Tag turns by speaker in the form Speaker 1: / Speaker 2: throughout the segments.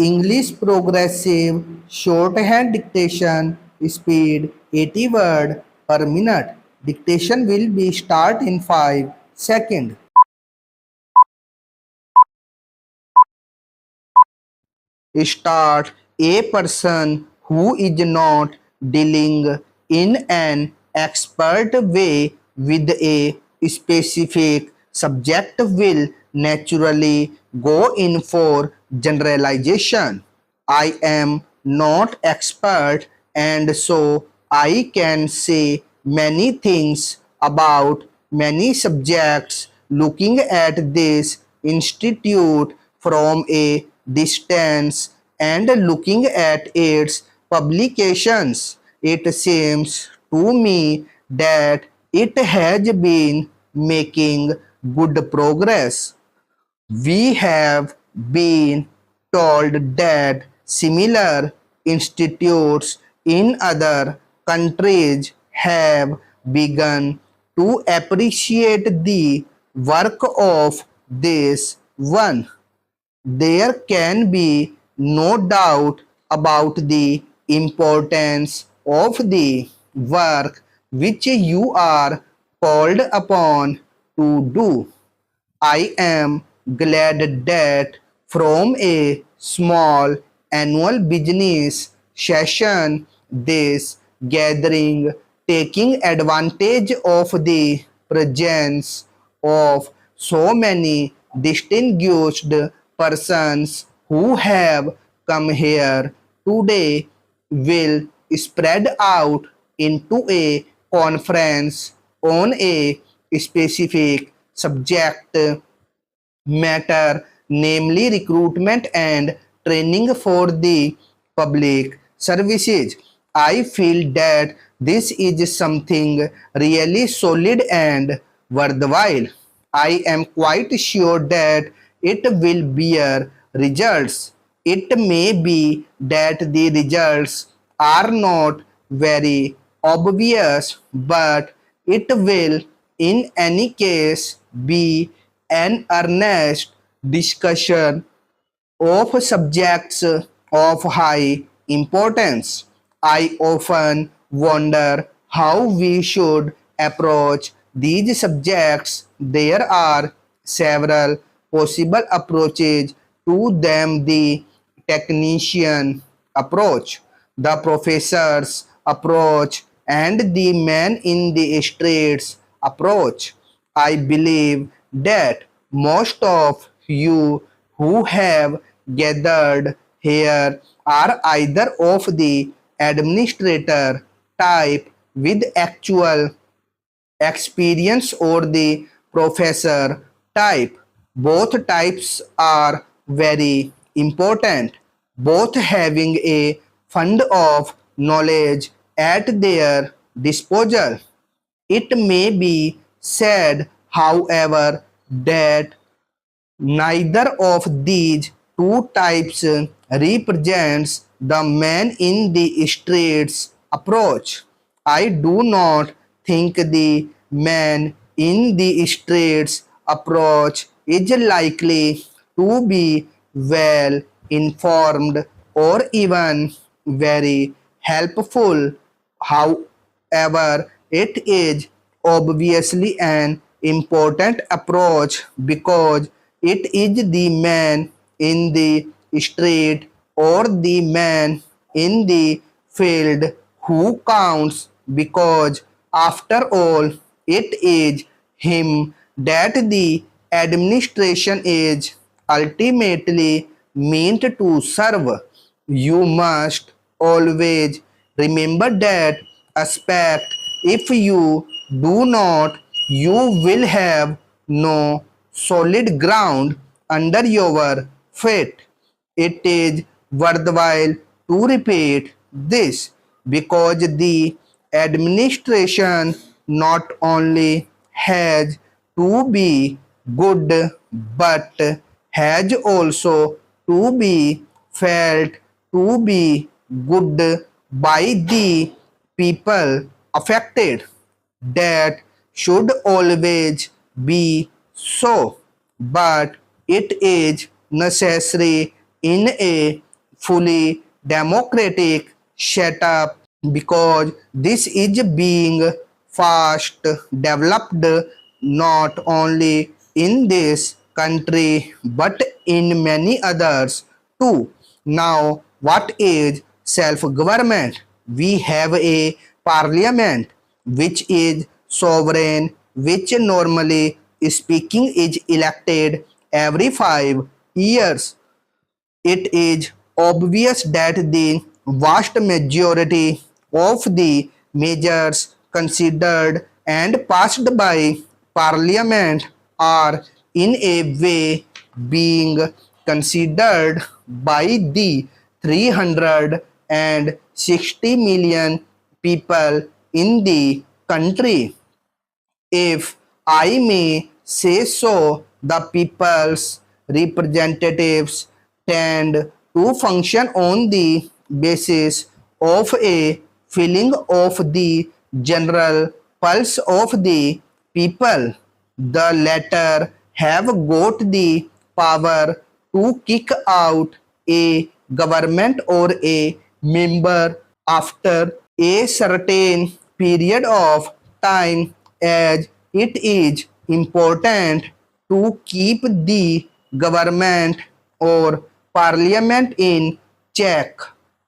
Speaker 1: English progressive shorthand dictation speed 80 word per minute. Dictation will be start in 5 seconds. Start. A person who is not dealing in an expert way with a specific subject will naturally go in for generalization. I am not expert and so I can say many things about many subjects. Looking at this institute from a distance and looking at its publications, it seems to me that it has been making good progress. We have been told that similar institutes in other countries have begun to appreciate the work of this one. There can be no doubt about the importance of the work which you are called upon to do. I am glad that from a small annual business session, this gathering taking advantage of the presence of so many distinguished persons who have come here today will spread out into a conference on a specific subject matter, namely recruitment and training for the public services. I feel that this is something really solid and worthwhile. I am quite sure that it will bear results. It may be that the results are not very obvious, but it will in any case be an earnest discussion of subjects of high importance. I often wonder how we should approach these subjects. There are several possible approaches to them: the technician approach, the professor's approach, and the man in the streets approach. I believe that most of you who have gathered here are either of the administrator type with actual experience or the professor type. Both types are very important. Both having a fund of knowledge at their disposal. It may be said, however, that neither of these two types represents the man in the streets approach. I do not think the man in the streets approach is likely to be well informed or even very helpful. However, it is obviously an important approach because it is the man in the street or the man in the field who counts, because after all it is him that the administration is ultimately meant to serve. You must always remember that aspect. If you do not, you will have no solid ground under your feet. It is worthwhile to repeat this because the administration not only has to be good but has also to be felt to be good by the people affected. That should always be so, but it is necessary in a fully democratic setup because this is being fast developed not only in this country but in many others too. Now, what is self-government? We have a parliament which is sovereign, which normally speaking is elected every 5 years. It is obvious that the vast majority of the measures considered and passed by Parliament are in a way being considered by the 360 million people in the country. If I may say so, the people's representatives tend to function on the basis of a feeling of the general pulse of the people. The latter have got the power to kick out a government or a member after a certain period of time, as it is important to keep the government or parliament in check.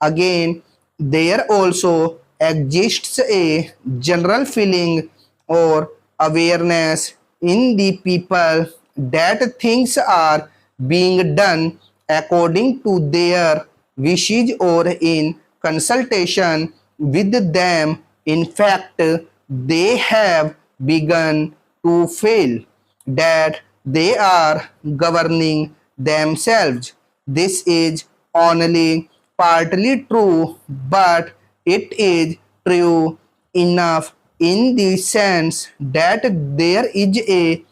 Speaker 1: Again, there also exists a general feeling or awareness in the people that things are being done according to their wishes or in consultation with them. In fact, they have begun to feel that they are governing themselves. This is only partly true, but it is true enough in the sense that there is a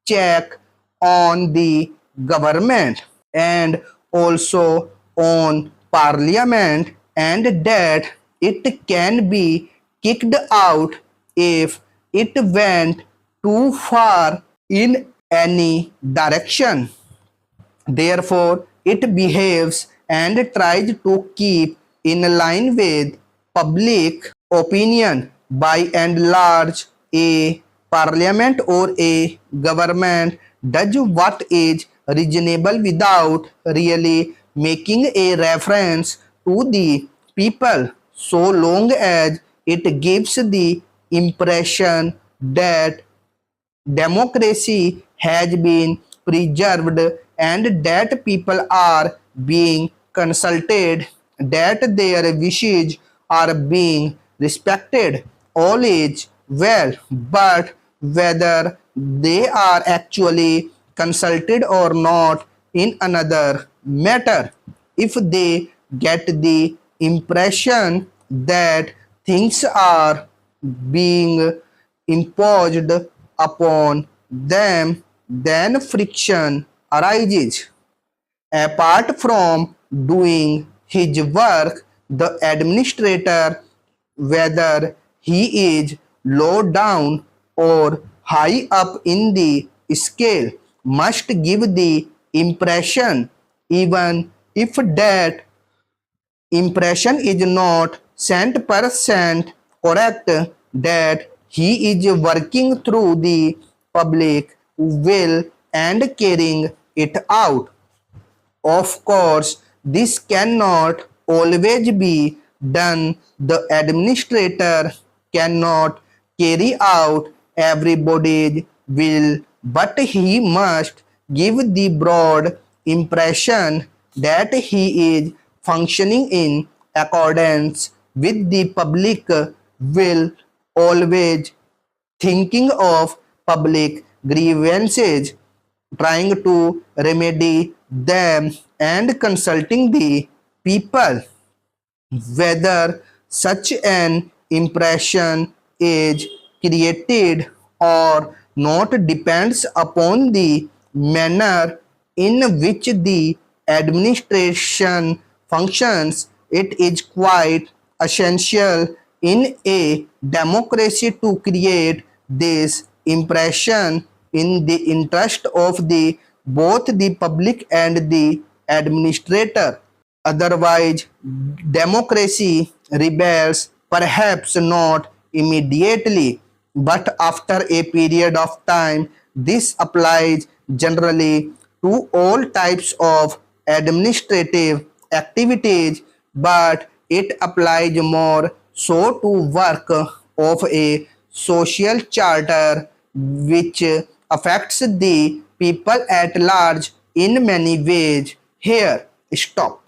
Speaker 1: check on the government and also on parliament, and that it can be kicked out if it went too far in any direction. Therefore, it behaves and tries to keep in line with public opinion. By and large, a parliament or a government does what is reasonable without really making a reference to the people, so long as it gives the impression that democracy has been preserved and that people are being consulted, that their wishes are being respected. All is well, but whether they are actually consulted or not in another matter. If they get the impression that things are being imposed upon them, then friction arises. Apart from doing his work, the administrator, whether he is low down or high up in the scale, must give the impression, even if that impression is not 100% correct, that he is working through the public will and carrying it out. Of course, this cannot always be done. The administrator cannot carry out everybody's will, but he must give the broad impression that he is functioning in accordance with the public will, always thinking of public grievances, trying to remedy them, and consulting the people. Whether such an impression is created or not depends upon the manner in which the administration functions. It is quite essential in a democracy to create this impression in the interest of the both the public and the administrator. Otherwise, democracy rebels, perhaps not immediately, but after a period of time. This applies generally to all types of administrative activities, but it applies more so to work of a social charter which affects the people at large in many ways. Here, stop.